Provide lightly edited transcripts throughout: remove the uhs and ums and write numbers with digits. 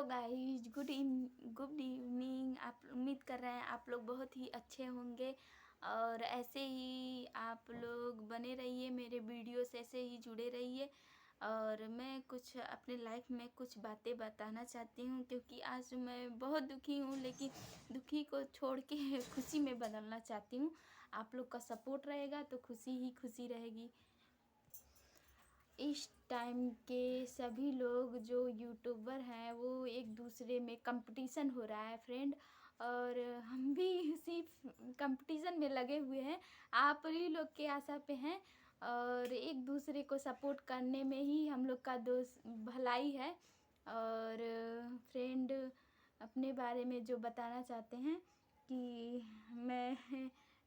Hello guys, good evening. आप उम्मीद कर रहे हैं आप लोग बहुत ही अच्छे होंगे और ऐसे ही आप लोग बने रहिए, मेरे वीडियो से ऐसे ही जुड़े रहिए। और मैं कुछ अपने लाइफ में कुछ बातें बताना चाहती हूँ, क्योंकि आज मैं बहुत दुखी हूँ, लेकिन दुखी को छोड़ के खुशी में बदलना चाहती हूँ। आप लोग का सपोर्ट रहेगा तो खुशी ही खुशी रहेगी। इस टाइम के सभी लोग जो यूट्यूबर हैं वो एक दूसरे में कंपटीशन हो रहा है फ्रेंड, और हम भी इसी कंपटीशन में लगे हुए हैं। आप ही लोग के आशा पे हैं और एक दूसरे को सपोर्ट करने में ही हम लोग का दोस्त भलाई है। और फ्रेंड, अपने बारे में जो बताना चाहते हैं कि मैं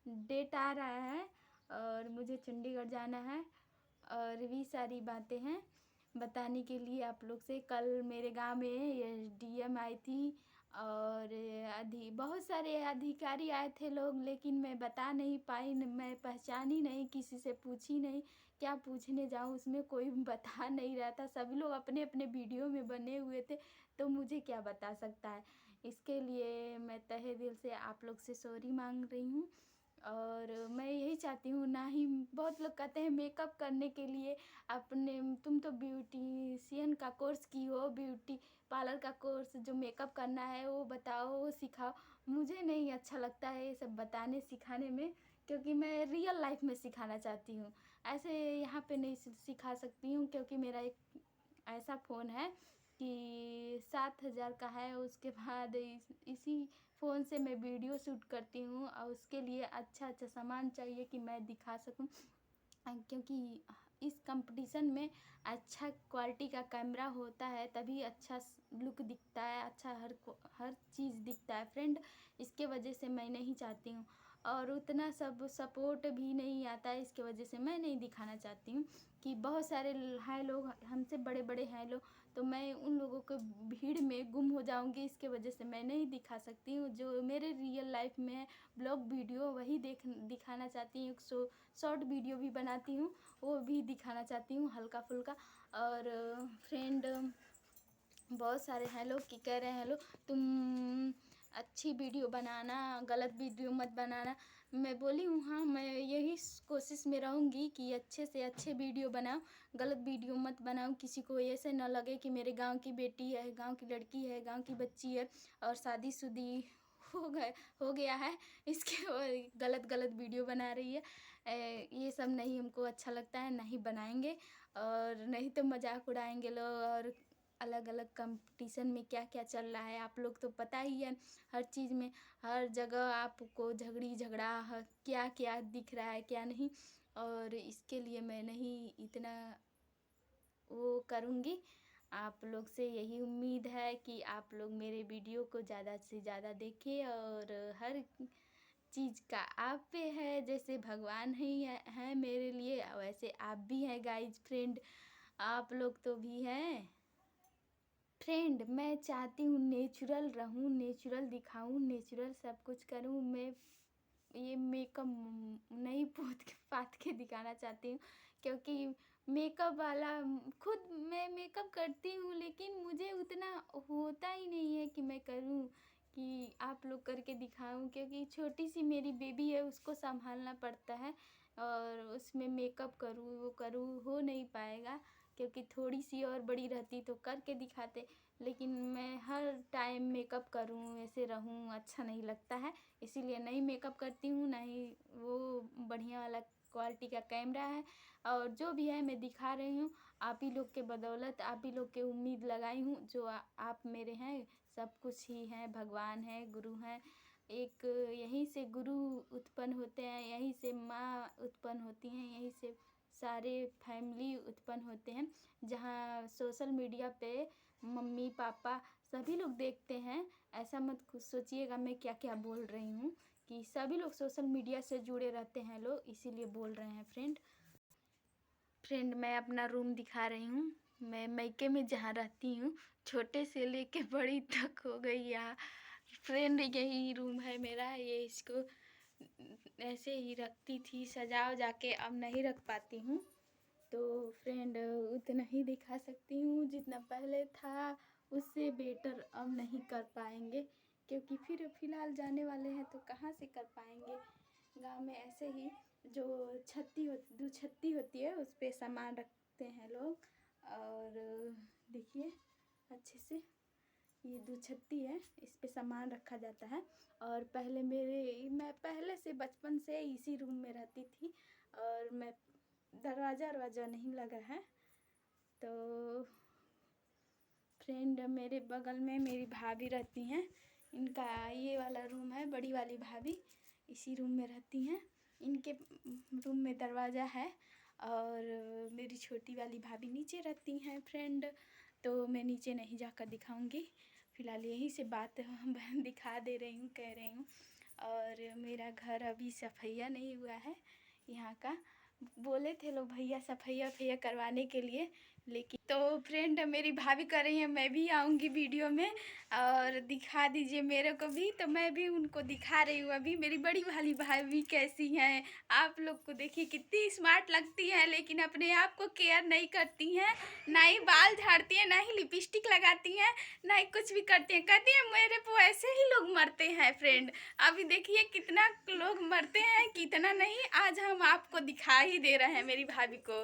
डेट आ रहा है और मुझे चंडीगढ़ जाना है और भी सारी बातें हैं बताने के लिए आप लोग से। कल मेरे गांव में एसडीएम आई थी और बहुत सारे अधिकारी आए थे लोग, लेकिन मैं बता नहीं पाई, मैं पहचानी नहीं, किसी से पूछी नहीं। क्या पूछने जाऊँ, उसमें कोई बता नहीं रहा था, सभी लोग अपने अपने वीडियो में बने हुए थे, तो मुझे क्या बता सकता है। इसके लिए मैं तहे दिल से आप लोग से सॉरी मांग रही हूँ। और मैं यही चाहती हूँ, ना ही बहुत लोग कहते हैं मेकअप करने के लिए अपने, तुम तो ब्यूटीशियन का कोर्स की हो, ब्यूटी पार्लर का कोर्स, जो मेकअप करना है वो बताओ, वो सिखाओ। मुझे नहीं अच्छा लगता है ये सब बताने सिखाने में, क्योंकि मैं रियल लाइफ में सिखाना चाहती हूँ। ऐसे यहाँ पे नहीं सिखा सकती हूँ, क्योंकि मेरा एक ऐसा फ़ोन है कि 7,000 का है। उसके बाद इसी फ़ोन से मैं वीडियो शूट करती हूँ और उसके लिए अच्छा अच्छा सामान चाहिए कि मैं दिखा सकूँ, क्योंकि इस कंपटीशन में अच्छा क्वालिटी का कैमरा होता है तभी अच्छा लुक दिखता है, अच्छा हर चीज़ दिखता है फ्रेंड। इसके वजह से मैं नहीं चाहती हूँ, और उतना सब सपोर्ट भी नहीं आता है, इसके वजह से मैं नहीं दिखाना चाहती हूँ कि बहुत सारे हैं लोग, हमसे बड़े बड़े हैं लोग, तो मैं उन लोगों के भीड़ में गुम हो जाऊंगी। इसके वजह से मैं नहीं दिखा सकती हूँ जो मेरे रियल लाइफ में है, ब्लॉग वीडियो वही दिखाना चाहती हूँ। शॉर्ट वीडियो भी बनाती हूँ, वो भी दिखाना चाहती हूँ हल्का फुल्का। और फ्रेंड, बहुत सारे हैं लोग कि कह रहे हैं लोग तुम अच्छी वीडियो बनाना, गलत वीडियो मत बनाना। मैं बोली हूँ हाँ, मैं यही कोशिश में रहूँगी कि अच्छे से अच्छे वीडियो बनाऊँ, गलत वीडियो मत बनाऊँ। किसी को ऐसे न लगे कि मेरे गांव की बेटी है, गांव की लड़की है, गांव की बच्ची है और शादीशुदी हो गया है, इसके गलत गलत वीडियो बना रही है। ये सब नहीं हमको अच्छा लगता है, नहीं बनाएंगे। और नहीं तो मजाक उड़ाएंगे लोग। और अलग अलग कंपटीशन में क्या क्या चल रहा है आप लोग तो पता ही है, हर चीज़ में हर जगह आपको झगड़ा क्या क्या दिख रहा है क्या नहीं। और इसके लिए मैं नहीं इतना वो करूँगी। आप लोग से यही उम्मीद है कि आप लोग मेरे वीडियो को ज़्यादा से ज़्यादा देखें, और हर चीज़ का आप पे है, जैसे भगवान ही है मेरे लिए, वैसे आप भी हैं गाइज फ्रेंड, आप लोग तो भी हैं फ्रेंड। मैं चाहती हूँ नेचुरल रहूँ, नेचुरल दिखाऊँ, नेचुरल सब कुछ करूँ। मैं ये मेकअप नहीं पोत के पात के दिखाना चाहती हूँ, क्योंकि मेकअप वाला खुद मैं मेकअप करती हूँ, लेकिन मुझे उतना होता ही नहीं है कि मैं करूँ, कि आप लोग करके दिखाऊं। क्योंकि छोटी सी मेरी बेबी है, उसको संभालना पड़ता है और उसमें मेकअप करूँ वो करूँ, हो नहीं पाएगा। क्योंकि थोड़ी सी और बड़ी रहती तो करके दिखाते, लेकिन मैं हर टाइम मेकअप करूँ ऐसे रहूँ अच्छा नहीं लगता है, इसीलिए नहीं मेकअप करती हूँ, ना ही वो बढ़िया वाला क्वालिटी का कैमरा है। और जो भी है मैं दिखा रही हूँ आप ही लोग के बदौलत, आप ही लोग के उम्मीद लगाई हूँ। जो आप मेरे हैं सब कुछ ही हैं, भगवान है, गुरु हैं। एक यहीं से गुरु उत्पन्न होते हैं, यहीं से माँ उत्पन्न होती हैं, यहीं से सारे फैमिली उत्पन्न होते हैं। जहाँ सोशल मीडिया पे मम्मी पापा सभी लोग देखते हैं, ऐसा मत कुछ सोचिएगा मैं क्या क्या बोल रही हूँ, कि सभी लोग सोशल मीडिया से जुड़े रहते हैं लोग, इसीलिए बोल रहे हैं फ्रेंड मैं अपना रूम दिखा रही हूँ। मैं मायके में जहाँ रहती हूँ, छोटे से लेके बड़ी तक हो गई यहाँ फ्रेंड, यही रूम है मेरा। ये इसको ऐसे ही रखती थी सजा जाके, अब नहीं रख पाती हूँ, तो फ्रेंड उतना ही दिखा सकती हूँ जितना पहले था उससे बेटर अब नहीं कर पाएंगे, क्योंकि फिर फ़िलहाल जाने वाले हैं तो कहाँ से कर पाएंगे। गांव में ऐसे ही जो छत्ती होती है उस पे सामान रखते हैं लोग। और देखिए अच्छे से, ये दुछत्ती है, इस पे सामान रखा जाता है। और मैं पहले से बचपन से इसी रूम में रहती थी, और मैं दरवाज़ा नहीं लगा है। तो फ्रेंड, मेरे बगल में मेरी भाभी रहती हैं, इनका ये वाला रूम है, बड़ी वाली भाभी इसी रूम में रहती हैं। इनके रूम में दरवाज़ा है, और मेरी छोटी वाली भाभी नीचे रहती हैं फ्रेंड। तो मैं नीचे नहीं जाकर दिखाऊंगी, फ़िलहाल यहीं से बात दिखा दे रही हूँ, कह रही हूँ। और मेरा घर अभी सफैया नहीं हुआ है यहाँ का। बोले थे लोग भैया सफैया करवाने के लिए, लेकिन तो फ्रेंड मेरी भाभी कर रही है, मैं भी आऊँगी वीडियो में, और दिखा दीजिए मेरे को भी। तो मैं भी उनको दिखा रही हूँ अभी मेरी बड़ी वाली भाभी कैसी हैं। आप लोग को देखिए कितनी स्मार्ट लगती है, लेकिन अपने आप को केयर नहीं करती हैं, ना ही बाल झाड़ती हैं, ना ही लिपस्टिक लगाती हैं, ना ही कुछ भी करती हैं। कहती हैं मेरे को ऐसे ही लोग मरते हैं फ्रेंड। अभी देखिए कितना लोग मरते हैं, कितना नहीं, आज हम आपको दिखा ही दे रहे हैं मेरी भाभी को।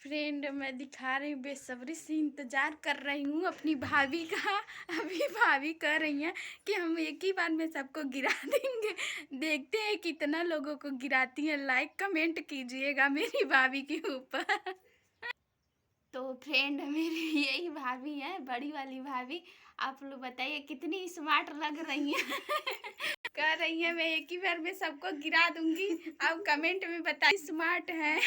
फ्रेंड मैं दिखा रही हूँ, बेसब्री से इंतज़ार कर रही हूँ अपनी भाभी का। अभी भाभी कह रही हैं कि हम एक ही बार में सबको गिरा देंगे। देखते हैं कितना लोगों को गिराती हैं, लाइक कमेंट कीजिएगा मेरी भाभी के ऊपर। तो फ्रेंड मेरी यही भाभी है, बड़ी वाली भाभी। आप लोग बताइए कितनी स्मार्ट लग रही हैं। कह रही है मैं एक ही बार में सबको गिरा दूंगी। आप कमेंट में बताइए स्मार्ट है।